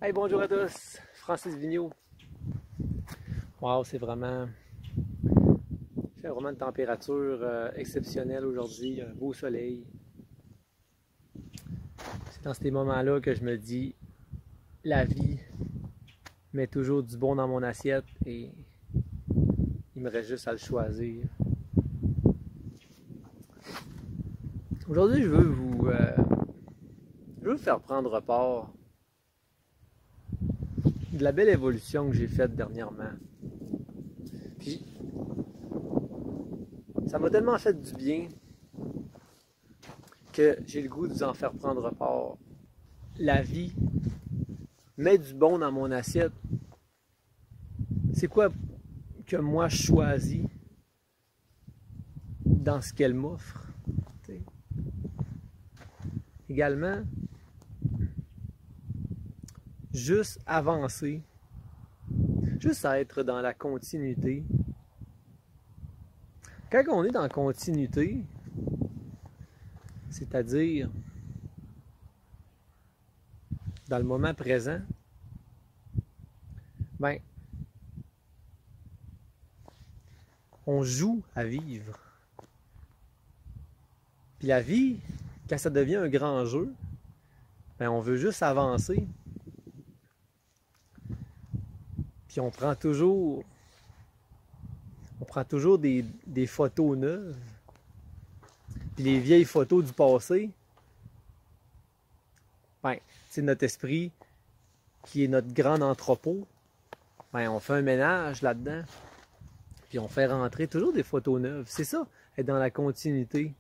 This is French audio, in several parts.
Hey, bonjour à tous, Francis Vigneault. Wow, c'est vraiment une température exceptionnelle aujourd'hui, un beau soleil. C'est dans ces moments-là que je me dis, la vie met toujours du bon dans mon assiette et il me reste juste à le choisir. Aujourd'hui, je veux vous faire prendre part de la belle évolution que j'ai faite dernièrement. Puis, ça m'a tellement fait du bien que j'ai le goût de vous en faire prendre part. La vie met du bon dans mon assiette. C'est quoi que moi je choisis dans ce qu'elle m'offre? Également, juste avancer, juste être dans la continuité. Quand on est dans la continuité, c'est-à-dire dans le moment présent, ben, on joue à vivre. Puis la vie, quand ça devient un grand jeu, ben, on veut juste avancer. Puis on prend toujours des photos neuves. Puis les vieilles photos du passé, ben, c'est notre esprit qui est notre grand entrepôt. Ben, on fait un ménage là-dedans. Puis on fait rentrer toujours des photos neuves. C'est ça, être dans la continuité.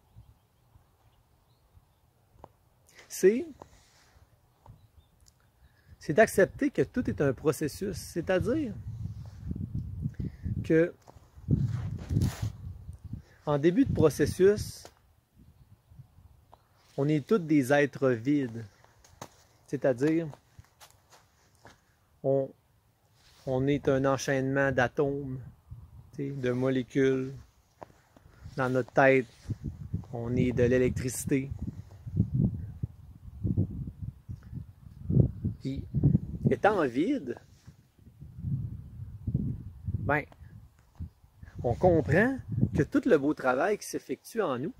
C'est d'accepter que tout est un processus. C'est-à-dire que en début de processus, on est tous des êtres vides. C'est-à-dire, on est un enchaînement d'atomes, de molécules. Dans notre tête, on est de l'électricité. Puis, étant vide, ben, on comprend que tout le beau travail qui s'effectue en nous,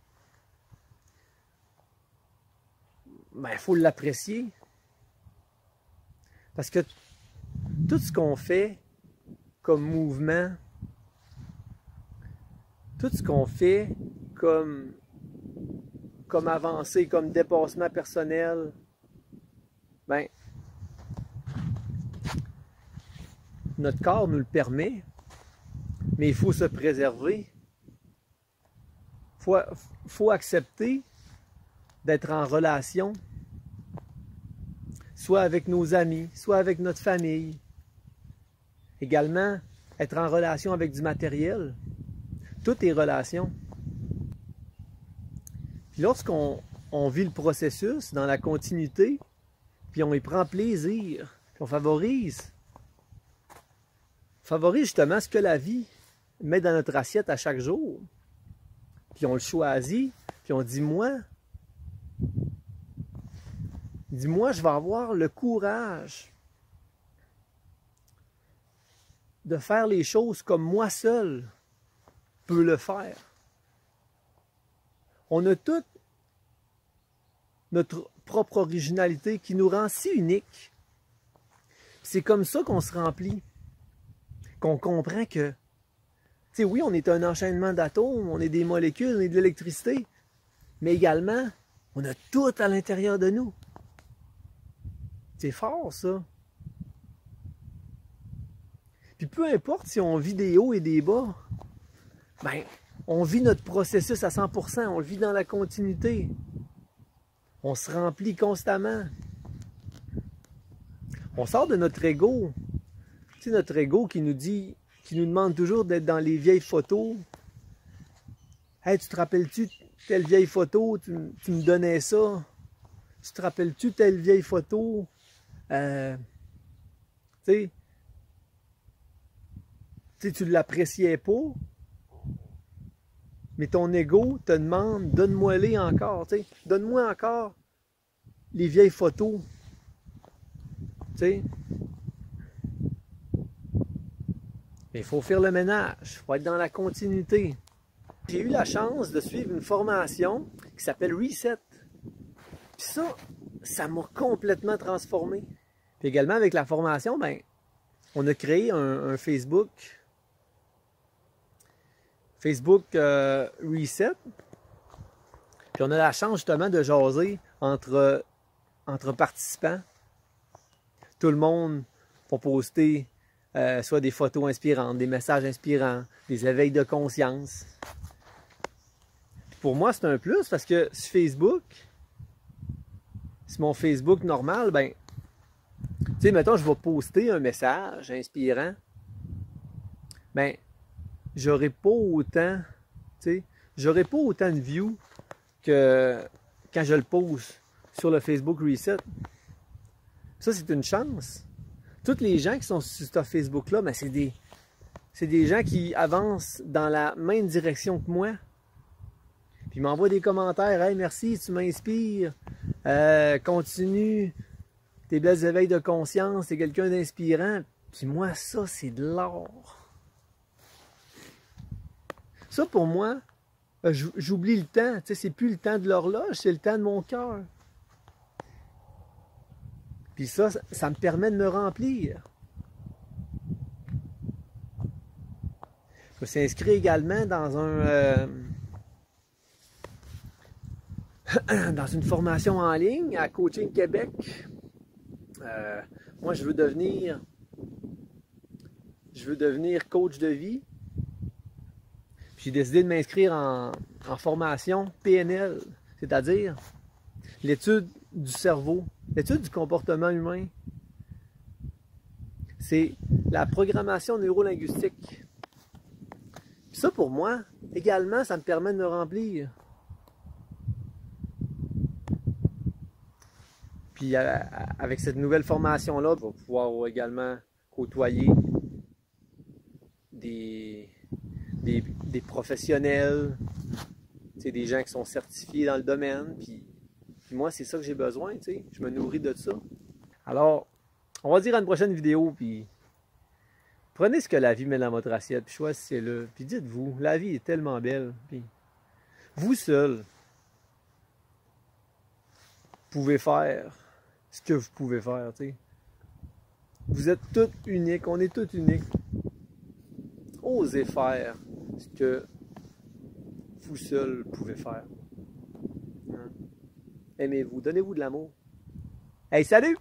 ben, il faut l'apprécier. Parce que tout ce qu'on fait comme mouvement, tout ce qu'on fait comme avancée, comme dépassement personnel, ben, notre corps nous le permet, mais il faut se préserver. Il faut accepter d'être en relation, soit avec nos amis, soit avec notre famille. Également, être en relation avec du matériel. Tout est relation. Puis lorsqu'on vit le processus dans la continuité, puis on y prend plaisir, puis on favorise justement ce que la vie met dans notre assiette à chaque jour. Puis on le choisit, puis on dit moi, je vais avoir le courage de faire les choses comme moi seul peux le faire. On a toute notre propre originalité qui nous rend si uniques. C'est comme ça qu'on se remplit, qu'on comprend que, tu sais, oui, on est un enchaînement d'atomes, on est des molécules, on est de l'électricité, mais également, on a tout à l'intérieur de nous. C'est fort, ça. Puis peu importe si on vit des hauts et des bas, ben, on vit notre processus à 100%, on le vit dans la continuité. On se remplit constamment. On sort de notre ego. Tu sais, notre ego qui nous demande toujours d'être dans les vieilles photos. Hey, tu te rappelles-tu telle vieille photo, tu me donnais ça? Tu te rappelles-tu telle vieille photo? Tu sais, tu ne l'appréciais pas, mais ton ego te demande, donne-moi-les encore, donne-moi encore les vieilles photos. Tu sais. Mais il faut faire le ménage, il faut être dans la continuité. J'ai eu la chance de suivre une formation qui s'appelle Reset. Puis ça m'a complètement transformé. Puis également avec la formation, ben, on a créé un Facebook. Facebook Reset. Puis on a la chance justement de jaser entre participants. Tout le monde va poster soit des photos inspirantes, des messages inspirants, des éveils de conscience. Puis pour moi, c'est un plus parce que sur Facebook, sur mon Facebook normal, ben, tu sais, mettons, je vais poster un message inspirant, ben, j'aurai pas autant, tu sais, j'aurai pas autant de views que quand je le pose sur le Facebook Reset. Ça, c'est une chance. Tous les gens qui sont sur ce Facebook-là, ben, c'est des gens qui avancent dans la même direction que moi. Puis ils m'envoient des commentaires. Hey, merci, tu m'inspires. Continue. Tes belles éveils de conscience. T'es quelqu'un d'inspirant. Puis moi, ça, c'est de l'or. Ça, pour moi, j'oublie le temps. Tu sais, c'est plus le temps de l'horloge, c'est le temps de mon cœur. Puis ça me permet de me remplir. Je me suis inscrit également dans dans une formation en ligne à Coaching Québec. Moi, je veux devenir coach de vie. J'ai décidé de m'inscrire en formation PNL, c'est-à-dire l'étude du cerveau, l'étude du comportement humain. C'est la programmation neurolinguistique. Puis ça, pour moi, également, ça me permet de me remplir. Puis avec cette nouvelle formation-là, je vais pouvoir également côtoyer des professionnels, des gens qui sont certifiés dans le domaine. Puis moi, c'est ça que j'ai besoin, tu sais. Je me nourris de ça. Alors, on va dire à une prochaine vidéo, puis prenez ce que la vie met dans votre assiette, puis choisissez-le. Puis dites-vous, la vie est tellement belle. Puis vous seul pouvez faire ce que vous pouvez faire, tu sais. Vous êtes tous uniques, on est tous uniques. Osez faire ce que vous seul pouvez faire. Aimez-vous, donnez-vous de l'amour. Hey, salut!